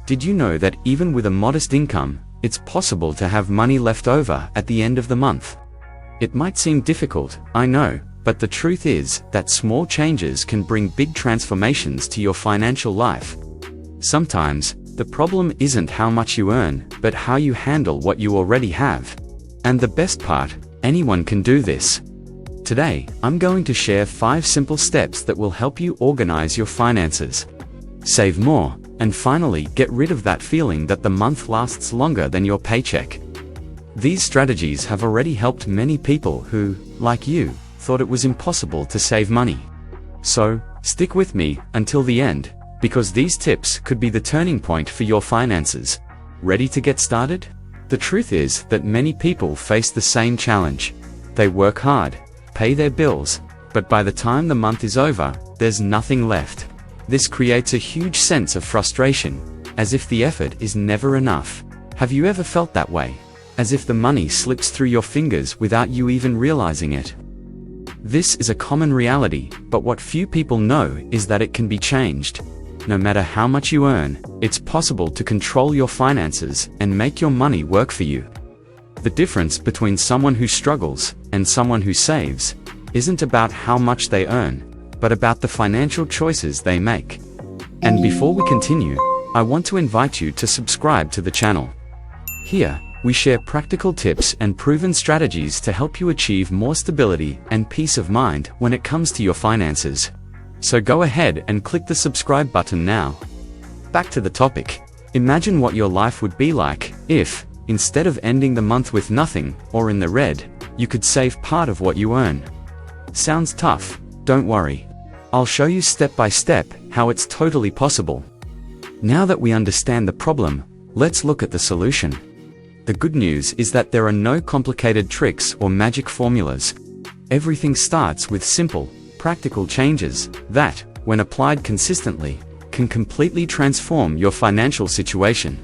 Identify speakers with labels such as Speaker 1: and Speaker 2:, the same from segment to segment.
Speaker 1: Did you know that even with a modest income, it's possible to have money left over at the end of the month? It might seem difficult, I know, but the truth is that small changes can bring big transformations to your financial life. Sometimes, the problem isn't how much you earn, but how you handle what you already have. And the best part, anyone can do this. Today, I'm going to share 5 simple steps that will help you organize your finances, save more, and finally get rid of that feeling that the month lasts longer than your paycheck. These strategies have already helped many people who, like you, thought it was impossible to save money. So, stick with me until the end, because these tips could be the turning point for your finances. Ready to get started? The truth is that many people face the same challenge. They work hard, pay their bills, but by the time the month is over, there's nothing left. This creates a huge sense of frustration, as if the effort is never enough. Have you ever felt that way? As if the money slips through your fingers without you even realizing it? This is a common reality, but what few people know is that it can be changed. No matter how much you earn, it's possible to control your finances and make your money work for you. The difference between someone who struggles and someone who saves isn't about how much they earn, but about the financial choices they make. And before we continue, I want to invite you to subscribe to the channel. Here, we share practical tips and proven strategies to help you achieve more stability and peace of mind when it comes to your finances. So go ahead and click the subscribe button now. Back to the topic. Imagine what your life would be like if, instead of ending the month with nothing, or in the red, you could save part of what you earn. Sounds tough? Don't worry. I'll show you step by step how it's totally possible. Now that we understand the problem, let's look at the solution. The good news is that there are no complicated tricks or magic formulas. Everything starts with simple, practical changes that, when applied consistently, can completely transform your financial situation.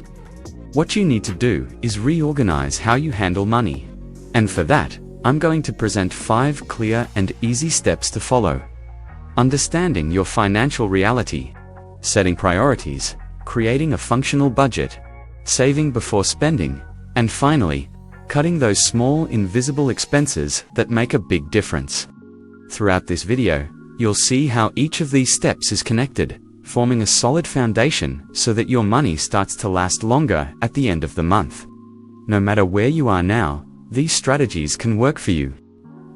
Speaker 1: What you need to do is reorganize how you handle money. And for that, I'm going to present 5 clear and easy steps to follow. Understanding your financial reality, setting priorities, creating a functional budget, saving before spending, and finally, cutting those small invisible expenses that make a big difference. Throughout this video, you'll see how each of these steps is connected, forming a solid foundation so that your money starts to last longer at the end of the month. No matter where you are now, these strategies can work for you.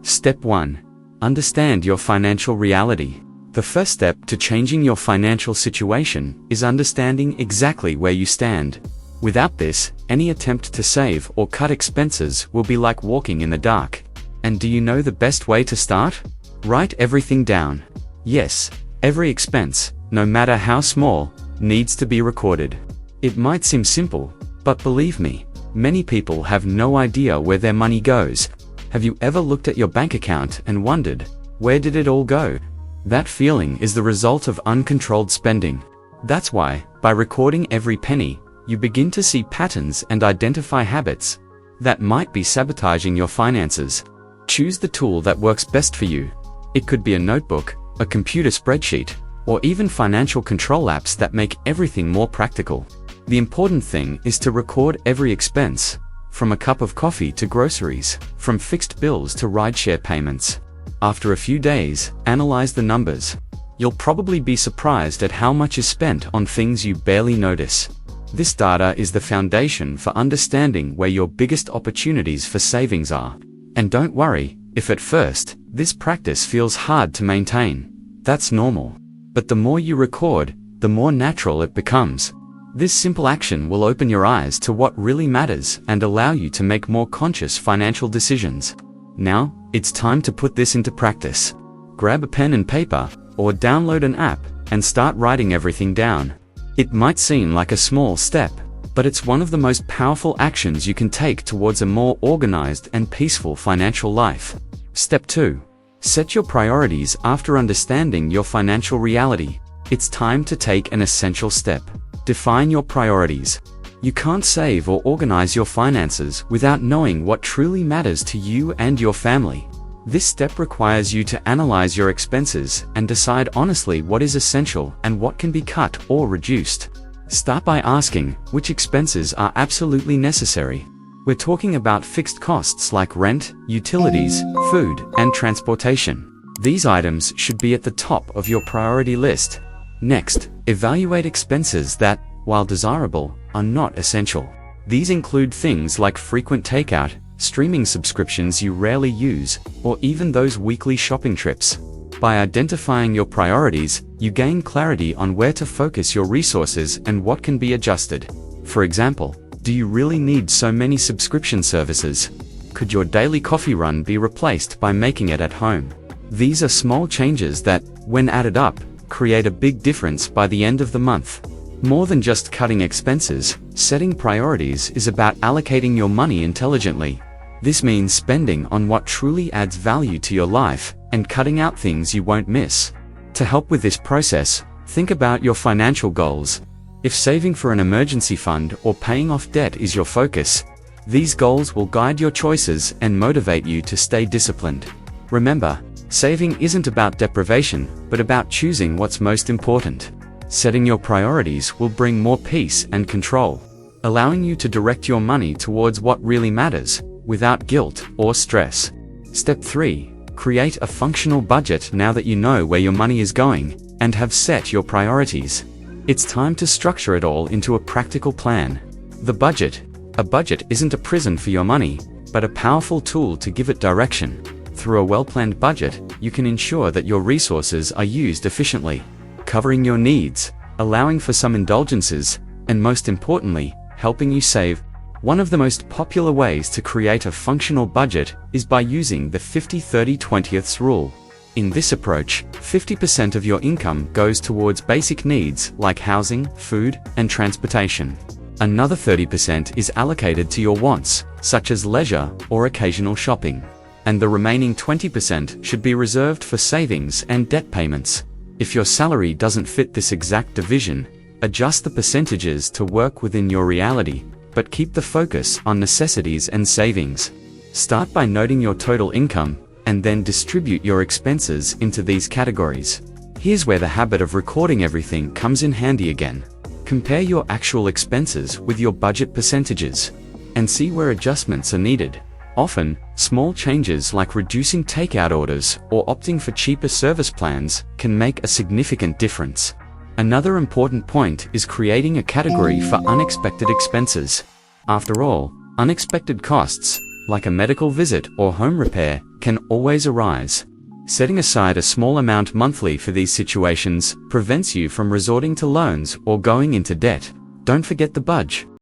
Speaker 1: Step 1. Understand your financial reality. The first step to changing your financial situation is understanding exactly where you stand. Without this, any attempt to save or cut expenses will be like walking in the dark. And do you know the best way to start? Write everything down. Yes, every expense, no matter how small, needs to be recorded. It might seem simple, but believe me, many people have no idea where their money goes. Have you ever looked at your bank account and wondered, where did it all go? That feeling is the result of uncontrolled spending. That's why, by recording every penny, you begin to see patterns and identify habits that might be sabotaging your finances. Choose the tool that works best for you. It could be a notebook, a computer spreadsheet, or even financial control apps that make everything more practical. The important thing is to record every expense, from a cup of coffee to groceries, from fixed bills to rideshare payments. After a few days, analyze the numbers. You'll probably be surprised at how much is spent on things you barely notice. This data is the foundation for understanding where your biggest opportunities for savings are. And don't worry, if at first, this practice feels hard to maintain. That's normal. But the more you record, the more natural it becomes. This simple action will open your eyes to what really matters and allow you to make more conscious financial decisions. Now, it's time to put this into practice. Grab a pen and paper, or download an app, and start writing everything down. It might seem like a small step, but it's one of the most powerful actions you can take towards a more organized and peaceful financial life. Step 2. Set your priorities. After understanding your financial reality, it's time to take an essential step. Define your priorities. You can't save or organize your finances without knowing what truly matters to you and your family. This step requires you to analyze your expenses and decide honestly what is essential and what can be cut or reduced. Start by asking which expenses are absolutely necessary. We're talking about fixed costs like rent, utilities, food, and transportation. These items should be at the top of your priority list. Next, evaluate expenses that, while desirable, are not essential. These include things like frequent takeout, streaming subscriptions you rarely use, or even those weekly shopping trips. By identifying your priorities, you gain clarity on where to focus your resources and what can be adjusted. For example, do you really need so many subscription services? Could your daily coffee run be replaced by making it at home? These are small changes that, when added up, create a big difference by the end of the month. More than just cutting expenses, setting priorities is about allocating your money intelligently. This means spending on what truly adds value to your life and cutting out things you won't miss. To help with this process, think about your financial goals. If saving for an emergency fund or paying off debt is your focus, these goals will guide your choices and motivate you to stay disciplined. Remember, saving isn't about deprivation, but about choosing what's most important. Setting your priorities will bring more peace and control, allowing you to direct your money towards what really matters, without guilt or stress. Step 3. Create a functional budget. Now that you know where your money is going and have set your priorities, it's time to structure it all into a practical plan. The budget. A budget isn't a prison for your money, but a powerful tool to give it direction. Through a well-planned budget, you can ensure that your resources are used efficiently, covering your needs, allowing for some indulgences, and most importantly, helping you save. One of the most popular ways to create a functional budget is by using the 50-30-20 rule. In this approach, 50% of your income goes towards basic needs like housing, food, and transportation. Another 30% is allocated to your wants, such as leisure or occasional shopping. And the remaining 20% should be reserved for savings and debt payments. If your salary doesn't fit this exact division, adjust the percentages to work within your reality, but keep the focus on necessities and savings. Start by noting your total income, and then distribute your expenses into these categories. Here's where the habit of recording everything comes in handy again. Compare your actual expenses with your budget percentages, and see where adjustments are needed. Often, small changes like reducing takeout orders or opting for cheaper service plans can make a significant difference. Another important point is creating a category for unexpected expenses. After all, unexpected costs, like a medical visit or home repair, can always arise. Setting aside a small amount monthly for these situations prevents you from resorting to loans or going into debt. Don't forget the budget.